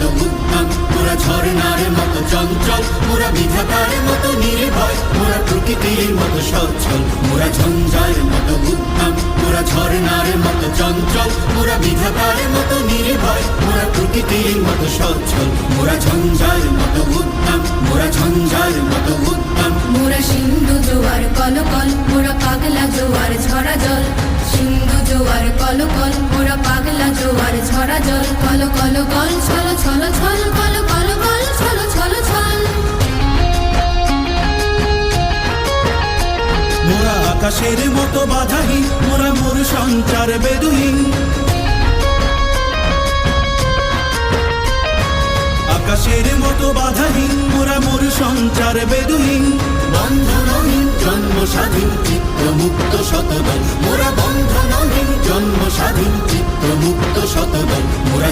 মতো উদ্দাম, মোরা ঝর্ণার মতো চঞ্চল, মোরা বিধাতার মতো নির্ভয়, মোরা প্রকৃতির মতো সচ্ছল, মোরা ঝঞ্ঝার মতো উদ্দাম, মোরা ঝর্ণার মতো চঞ্চল, মোরা বিধাতার মতো নির্ভয়, মোরা প্রকৃতির মতো সচ্ছল, মোরা ঝঞ্ঝার মতো উদ্দাম, মোরা ঝঞ্ঝার মতো উদ্দাম। মোরা সিন্ধু জোয়ার কলকল, মোরা পাগলা জোয়ার ঝরা জল, সিন্ধু জোয়ার কলকল, মোরা পাগলা জোয়ার ঝরা জল, কল কল কল ছল ছল ছল, কল কল কল ছল ছল ছল। মোরা আকাশের মতো বাধাহীন, মোরা মোর সঞ্চার বেদুহীন, আকাশের মতো বাধাহীন, মোরা মোর সঞ্চার বেদুহীন। বন্ধনহীন জন্ম স্বাধীন চিত্ত মুক্ত শতদল, মোরা বন্ধনহীন জন্ম স্বাধীন চিত্ত মুক্ত শতদল, মোরা